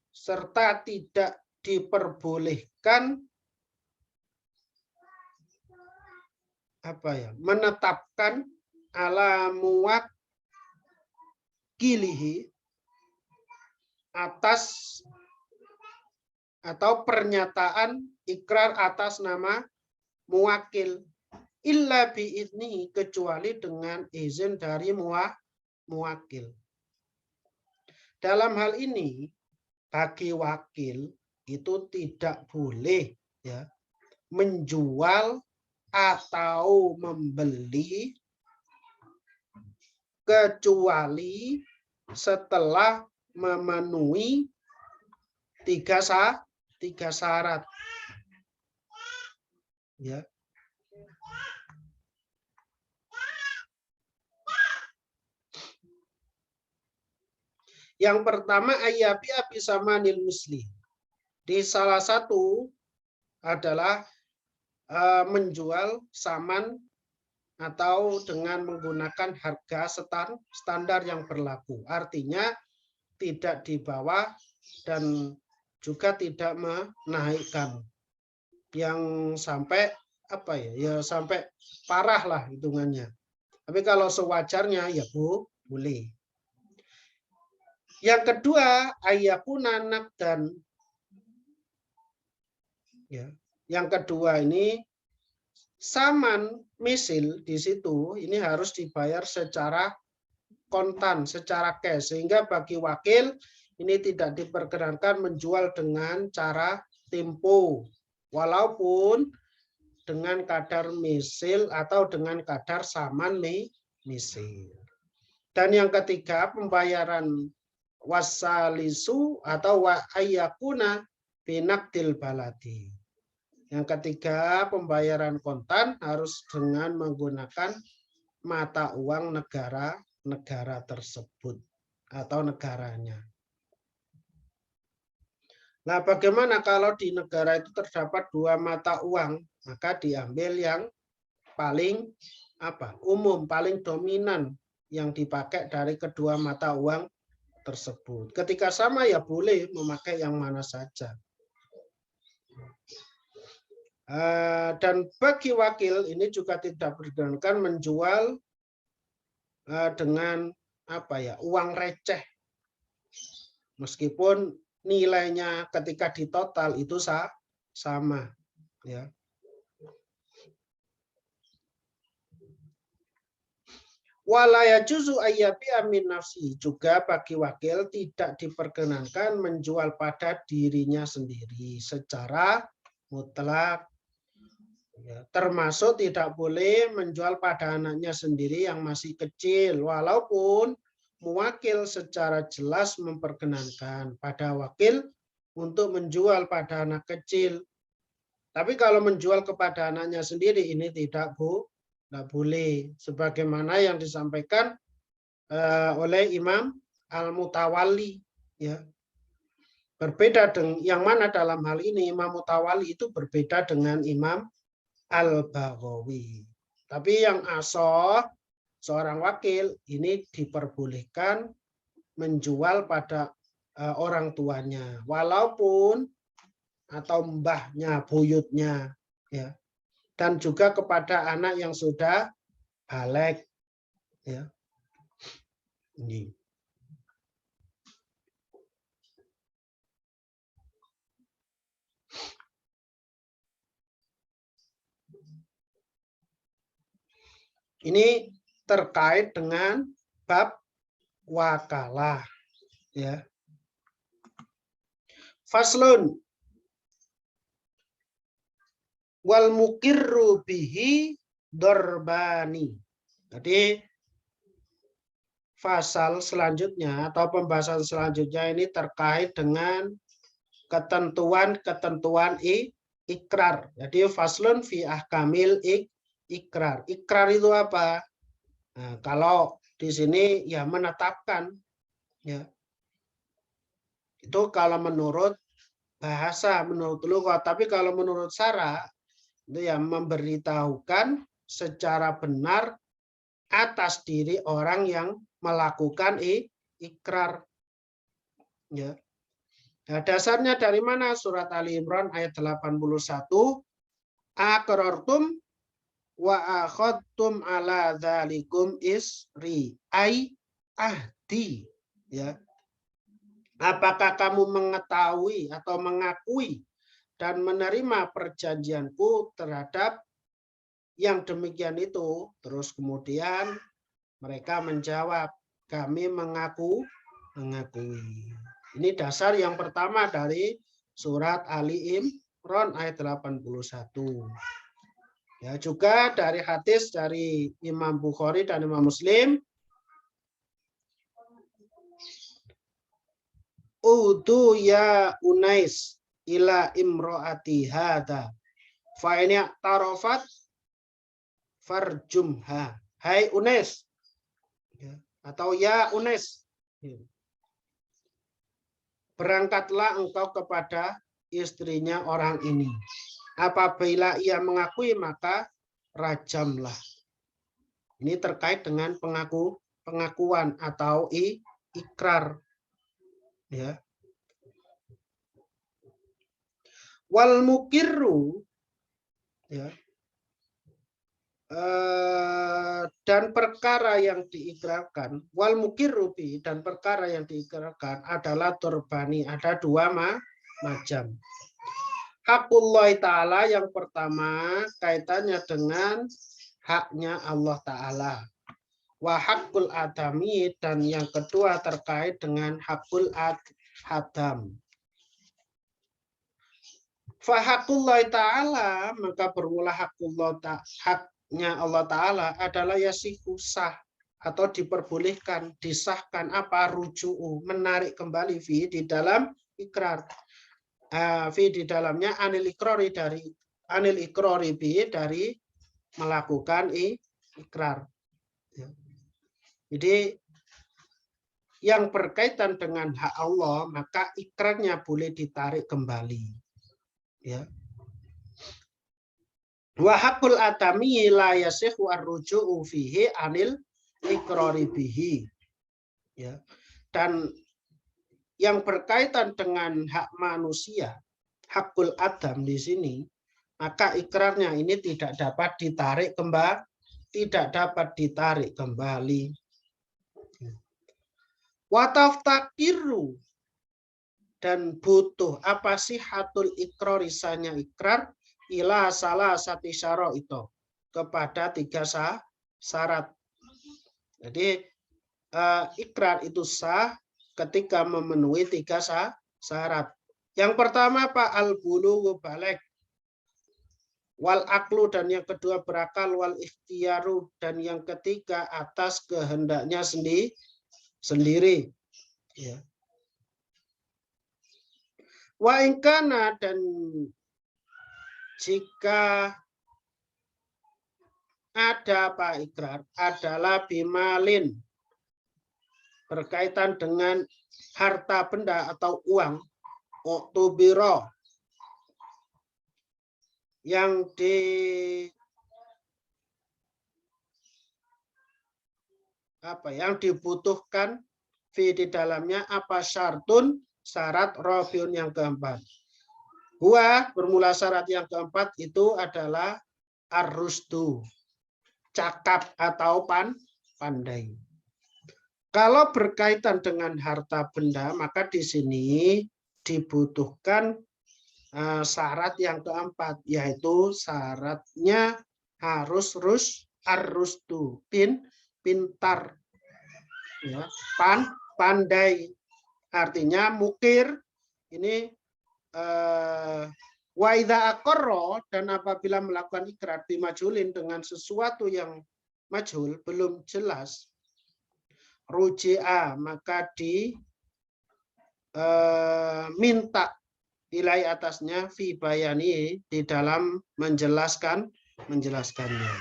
serta tidak diperbolehkan menetapkan ala muwakkilihi atas atau pernyataan ikrar atas nama muwakil illa biizni kecuali dengan izin dari muwakil. Dalam hal ini bagi wakil itu tidak boleh ya menjual atau membeli kecuali setelah memenuhi tiga syarat. Ya. Yang pertama ayabi abisamanil misli. Di salah satu adalah menjual saman atau dengan menggunakan harga standar yang berlaku. Artinya tidak di bawah dan juga tidak menaikkan yang sampai sampai parah lah hitungannya. Tapi kalau sewajarnya ya boleh. Yang kedua ayakuna nakdan. Ya. Yang kedua ini saman misil di situ ini harus dibayar secara kontan, secara cash sehingga bagi wakil ini tidak diperkenankan menjual dengan cara tempo walaupun dengan kadar misil atau dengan kadar saman misil. Dan yang ketiga pembayaran wasalisu atau wa ayyakuna binakdil baladi. Yang ketiga pembayaran kontan harus dengan menggunakan mata uang negara tersebut atau negaranya. Nah, bagaimana kalau di negara itu terdapat dua mata uang? Maka diambil yang paling umum, paling dominan yang dipakai dari kedua mata uang tersebut. Ketika sama ya boleh memakai yang mana saja. Dan bagi wakil ini juga tidak diperkenankan menjual dengan uang receh. Meskipun nilainya ketika ditotal itu sama ya. Walaya juzu ayyabi amin nafsi juga bagi wakil tidak diperkenankan menjual pada dirinya sendiri secara mutlak. Ya, termasuk tidak boleh menjual pada anaknya sendiri yang masih kecil walaupun muwakil secara jelas memperkenankan pada wakil untuk menjual pada anak kecil. Tapi kalau menjual kepada anaknya sendiri ini tidak boleh. Sebagaimana yang disampaikan oleh Imam Al-Mutawalli. Ya. Berbeda dengan yang mana dalam hal ini Imam Mutawalli itu berbeda dengan Imam Al-Baghawi. Tapi yang asoh seorang wakil ini diperbolehkan menjual pada orang tuanya, walaupun atau mbahnya, buyutnya, ya, dan juga kepada anak yang sudah balik, ya. Ini. Ini terkait dengan bab wakalah, ya. Faslun wal mukirru bihi dorbani. Jadi pasal selanjutnya atau pembahasan selanjutnya ini terkait dengan ketentuan-ketentuan ikrar. Jadi faslun fi ahkamil ikrar. Ikrar itu apa? Nah, kalau di sini ya menetapkan, ya. Itu kalau menurut bahasa, menurut lughat. Tapi kalau menurut syara itu ya memberitahukan secara benar atas diri orang yang melakukan ikrar. Ya. Nah, dasarnya dari mana? Surat Ali Imran ayat 81. Aqrartum wa akhadtum ala dzalikum isri ai ahdi. Ya. Apakah kamu mengetahui atau mengakui dan menerima perjanjianku terhadap yang demikian itu? Terus kemudian mereka menjawab, kami mengakui. Ini dasar yang pertama dari surat Ali Imran ayat 81. Ya, juga dari hadis dari Imam Bukhari dan Imam Muslim. Udu ya Unais ila imro'ati hada. Fa in tarafat farjumha. Hai Unais. Atau ya Unais. Berangkatlah engkau kepada istrinya orang ini. Apabila ia mengakui maka rajamlah. Ini terkait dengan pengakuan atau ikrar. Ya. Wal mukirru, ya. Dan perkara yang diikrarkan, wal mukirrubi, dan perkara yang diikrarkan adalah turbani. Ada dua macam. Hakullah Ta'ala yang pertama kaitannya dengan haknya Allah Ta'ala. Wa hakul adami, dan yang kedua terkait dengan hakul adam. Fa hakullah Ta'ala, maka bermula hakullah haknya Allah Ta'ala adalah yasihu sah atau diperbolehkan, disahkan apa ruju'u, menarik kembali fi di dalam ikrar. Fi di dalamnya anil ikrori bi dari melakukan ikrar. Jadi yang berkaitan dengan hak Allah maka ikrarnya boleh ditarik kembali. Ya. Wa haqqul atami la yasihu ar-ruju'u fihi anil ikrari bihi. Ya. Dan yang berkaitan dengan hak manusia, hakul adam di sini, maka ikrarnya ini tidak dapat ditarik kembali, Wataftakiru, dan butuh apa sih hatul ikrar, risanya ikrar ila salah satu syarat itu kepada 3 syarat. Jadi ikrar itu sah ketika memenuhi 3 syarat. Yang pertama Pak al-bulughu baligh, wal aklu, dan yang kedua berakal, wal ikhtiyaru, dan yang ketiga atas kehendaknya sendiri. Ya. Wa ingkana, dan jika ada apa ikrar adalah bimalin, berkaitan dengan harta benda atau uang, oktubiro, yang dibutuhkan di dalamnya apa syartun, syarat robiun yang keempat. Bermula syarat yang keempat itu adalah ar-rusdu, cakap atau pandai. Kalau berkaitan dengan harta benda, maka di sini dibutuhkan syarat yang keempat, yaitu syaratnya harus ar-rusdu, pintar, ya, pandai. Artinya mukir ini wa idza aqarra, dan apabila melakukan ikrar bimajhulin dengan sesuatu yang majhul, belum jelas, ruji'a, maka minta ilai atasnya fi bayani, di dalam menjelaskannya.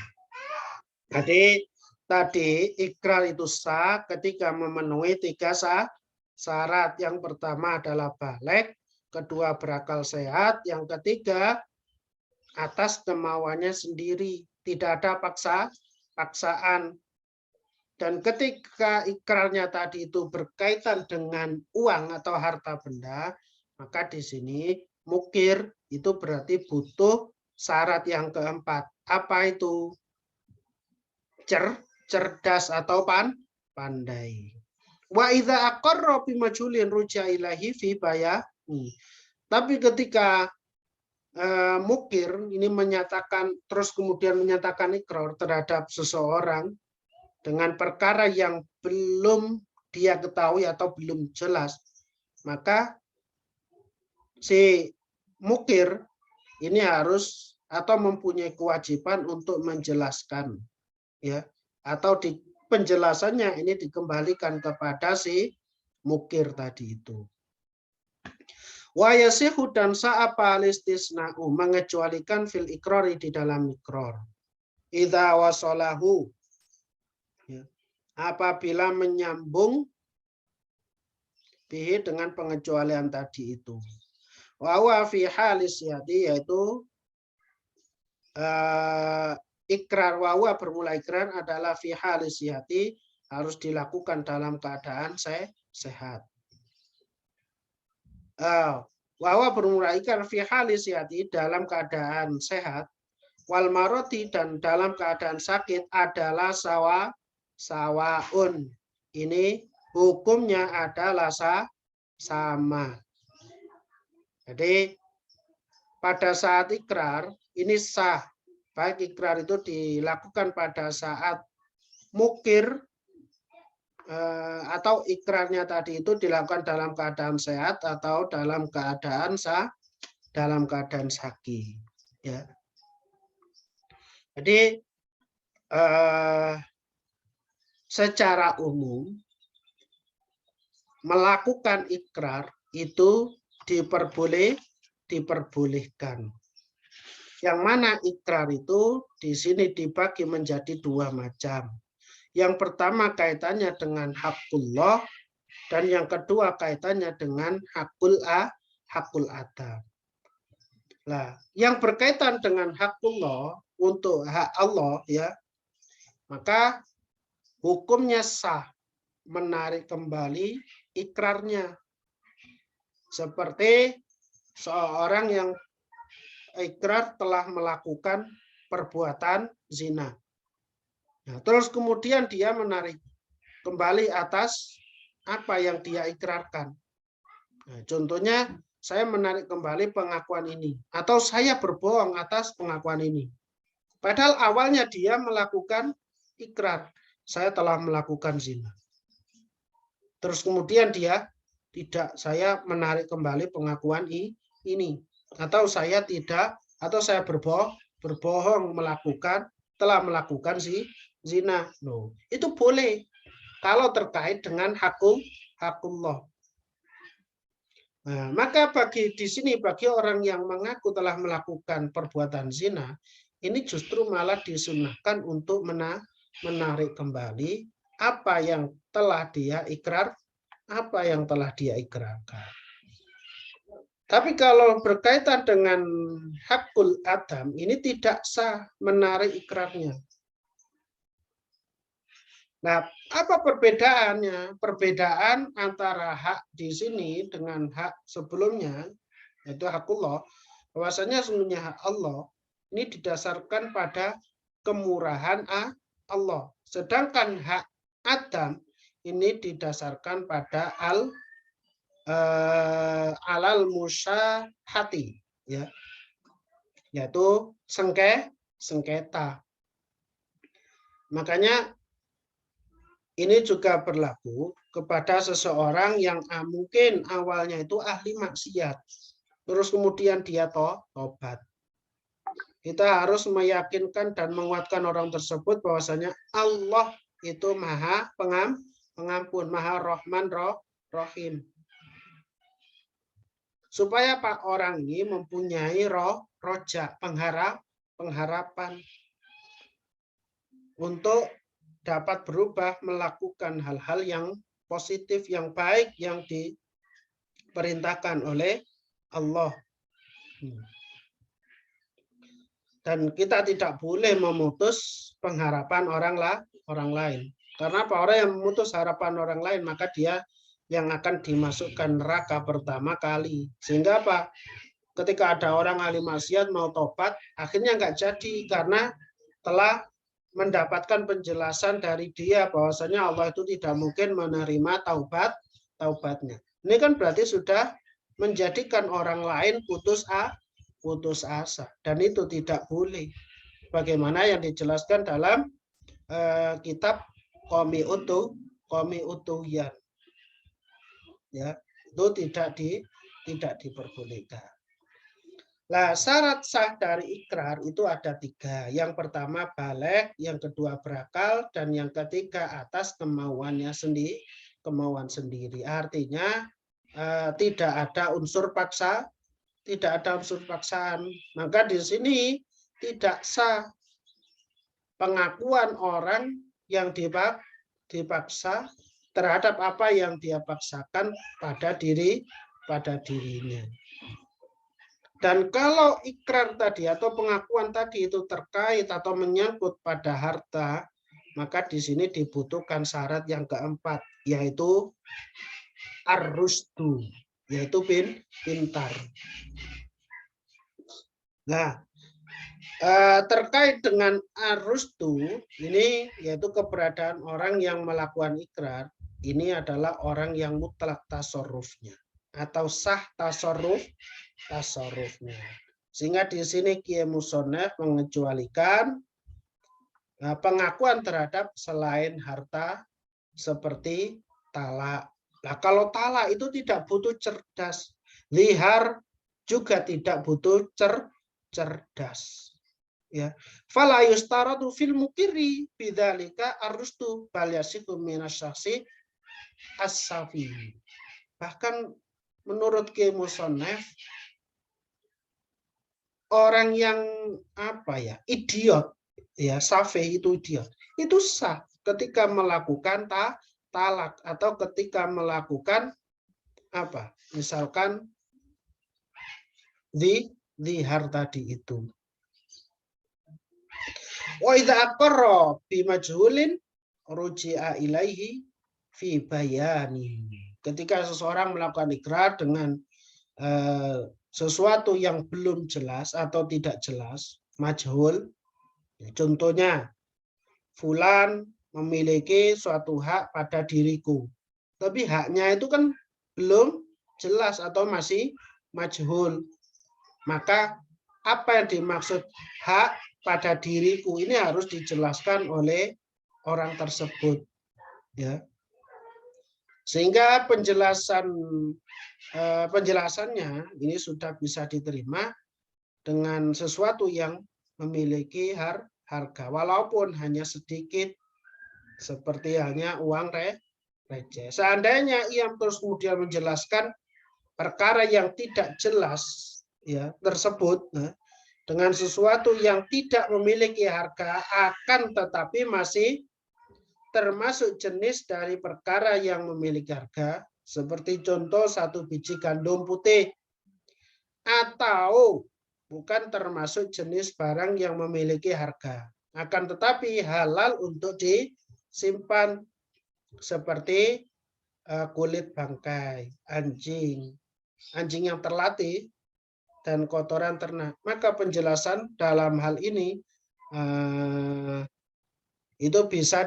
Jadi tadi ikrar itu sah ketika memenuhi 3 syarat. Yang pertama adalah baligh, kedua berakal sehat, yang ketiga atas kemauannya sendiri, tidak ada paksaan. Dan ketika ikrarnya tadi itu berkaitan dengan uang atau harta benda, maka di sini mukir itu berarti butuh syarat yang keempat. Apa itu? Cerdas atau pandai. Wa idza aqarra bi majhulin ruja ilahi fi bayani. Tapi ketika mukir ini menyatakan, terus kemudian menyatakan ikrar terhadap seseorang dengan perkara yang belum dia ketahui atau belum jelas, maka si mukir ini harus atau mempunyai kewajiban untuk menjelaskan, ya, atau di penjelasannya ini dikembalikan kepada si mukir tadi itu. Wa yasihu, dan sa'apa listisna'u, mengecualikan fil ikrari, di dalam ikrar. Idza wasalahu, ya, apabila menyambung bihi, dengan pengecualian tadi itu. Wa huwa fi halis yati, yaitu ikrar, wa huwa bermula ikrar adalah fi halis yati, harus dilakukan dalam keadaan sehat. Wa bermula ikrar fi halis yati, dalam keadaan sehat, wal maroti, dan dalam keadaan sakit, adalah sawaun. Ini hukumnya adalah sama. Jadi pada saat ikrar ini sah, baik ikrar itu dilakukan pada saat mukir atau ikrarnya tadi itu dilakukan dalam keadaan sehat atau dalam keadaan sakit, ya. Jadi secara umum melakukan ikrar itu diperbolehkan. Yang mana ikrar itu di sini dibagi menjadi 2 macam. Yang pertama kaitannya dengan hakullah, dan yang kedua kaitannya dengan hakul adab. Nah, yang berkaitan dengan hakullah, untuk hak Allah, ya, maka hukumnya sah, menarik kembali ikrarnya. Seperti seorang yang ikrar telah melakukan perbuatan zina. Nah, terus kemudian dia menarik kembali atas apa yang dia ikrarkan. Nah, contohnya, saya menarik kembali pengakuan ini, atau saya berbohong atas pengakuan ini. Padahal awalnya dia melakukan ikrar, saya telah melakukan zina. Terus kemudian dia tidak, saya menarik kembali pengakuan ini, atau saya tidak, atau saya berbohong telah melakukan zina. Loh, itu boleh kalau terkait dengan hakullah. Nah, maka di sini bagi orang yang mengaku telah melakukan perbuatan zina, ini justru malah disunahkan untuk menarik kembali apa yang telah dia ikrarkan. Tapi kalau berkaitan dengan hakul adam, ini tidak sah menarik ikrarnya. Nah, apa perbedaannya? Perbedaan antara hak di sini dengan hak sebelumnya, yaitu hakullah, bahwasanya sebenarnya hak Allah ini didasarkan pada kemurahan Allah. Sedangkan hak Adam ini didasarkan pada alal musyahati, ya, yaitu sengketa. Makanya ini juga berlaku kepada seseorang yang mungkin awalnya itu ahli maksiat, terus kemudian dia tobat. Kita harus meyakinkan dan menguatkan orang tersebut bahwasanya Allah itu Maha Pengampun, Maha Rahman Rahim. Supaya Pak orang ini mempunyai roja, pengharapan untuk dapat berubah melakukan hal-hal yang positif, yang baik, yang diperintahkan oleh Allah. Dan kita tidak boleh memutus pengharapan orang lain. Karena apa? Orang yang memutus harapan orang lain, maka dia yang akan dimasukkan neraka pertama kali. Sehingga apa? Ketika ada orang ahli maksiat mau tobat, akhirnya nggak jadi karena telah mendapatkan penjelasan dari dia bahwasanya Allah itu tidak mungkin menerima taubatnya. Ini kan berarti sudah menjadikan orang lain putus asa, dan itu tidak boleh. Bagaimana yang dijelaskan dalam kitab Qomi Utuhyan, ya, itu tidak diperbolehkan. Nah, syarat sah dari ikrar itu ada 3. Yang pertama baligh, yang kedua berakal, dan yang ketiga atas kemauan sendiri. Artinya tidak ada unsur paksaan. Maka di sini tidak sah pengakuan orang yang dipaksa terhadap apa yang dia paksakan pada dirinya. Dan kalau ikrar tadi atau pengakuan tadi itu terkait atau menyangkut pada harta, maka di sini dibutuhkan syarat yang keempat, yaitu ar-rusdu, yaitu pintar. Nah, terkait dengan ar-rusdu ini, yaitu keberadaan orang yang melakukan ikrar, ini adalah orang yang mutlak tasarrufnya atau sah tasarrufnya. Sehingga di sini Kiai Musonef mengecualikan pengakuan terhadap selain harta seperti talak. Nah, kalau talak itu tidak butuh cerdas, lihar juga tidak butuh cerdas. Ya, fala yustaratu fil mukiri bidzalika arrustu bal yasifu minasyaksi as-safi. Bahkan menurut Kiai Musonef, orang yang idiot, ya, safi itu idiot, itu sah ketika melakukan talak atau ketika melakukan misalkan zihar tadi itu. Wa idza aqarra bi majhulin ruji'a ilaihi fi bayani. Ketika seseorang melakukan ikrar dengan sesuatu yang belum jelas atau tidak jelas, majhul. Contohnya, fulan memiliki suatu hak pada diriku, tapi haknya itu kan belum jelas atau masih majhul. Maka apa yang dimaksud hak pada diriku ini harus dijelaskan oleh orang tersebut, ya. Sehingga penjelasannya ini sudah bisa diterima dengan sesuatu yang memiliki harga, walaupun hanya sedikit, seperti halnya uang receh. Seandainya ia terus kemudian menjelaskan perkara yang tidak jelas ya tersebut dengan sesuatu yang tidak memiliki harga akan tetapi masih termasuk jenis dari perkara yang memiliki harga, seperti contoh 1 biji gandum putih, atau bukan termasuk jenis barang yang memiliki harga, akan tetapi halal untuk disimpan, seperti kulit bangkai anjing yang terlatih dan kotoran ternak. Maka penjelasan dalam hal ini itu bisa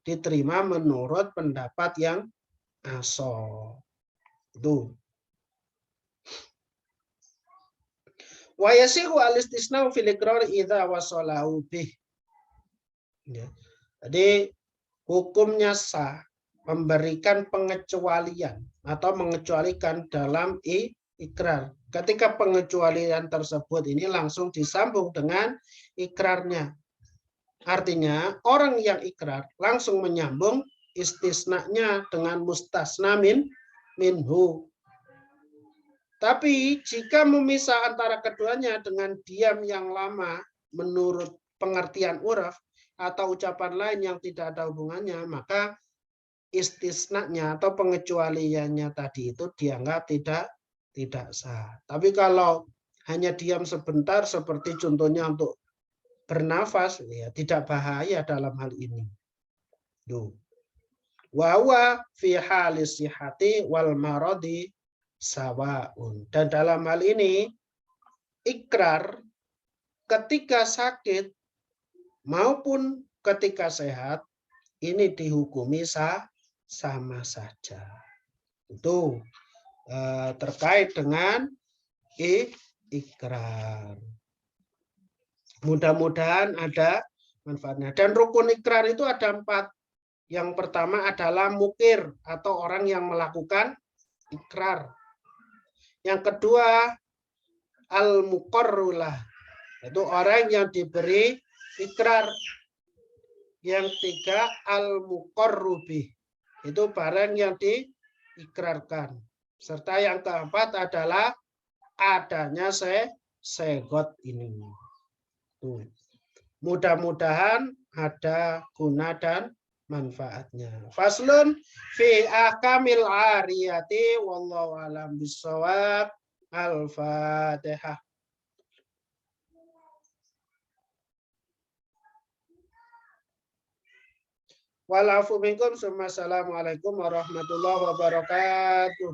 diterima menurut pendapat yang ashab. Itu. Wa yasihu al-istisna'u fil iqrar idza wasalahu bih. Ya. Jadi hukumnya sah memberikan pengecualian atau mengecualikan dalam ikrar. Ketika pengecualian tersebut ini langsung disambung dengan ikrarnya. Artinya orang yang ikrar langsung menyambung istisnanya dengan mustasna minhu. Tapi jika memisah antara keduanya dengan diam yang lama menurut pengertian uraf atau ucapan lain yang tidak ada hubungannya, maka istisnanya atau pengecualiannya tadi itu dianggap tidak sah. Tapi kalau hanya diam sebentar seperti contohnya untuk bernafas, ya tidak bahaya dalam hal ini. Wa huwa fi halis sihhati wal maradi sawaun. Dan dalam hal ini ikrar ketika sakit maupun ketika sehat ini dihukumi sama saja. Itu terkait dengan ikrar. Mudah-mudahan ada manfaatnya. Dan rukun ikrar itu ada 4. Yang pertama adalah mukir atau orang yang melakukan ikrar. Yang kedua al-muqarrulah, itu orang yang diberi ikrar. Yang ketiga al-muqarrubih, itu barang yang diikrarkan. Serta yang keempat adalah adanya segot ini. Mudah-mudahan ada guna dan manfaatnya. Faslun fi ahkamil ariyati wallahu alam bisawab. Al-Fatihah. Walafu minkum. Assalamualaikum warahmatullahi wabarakatuh.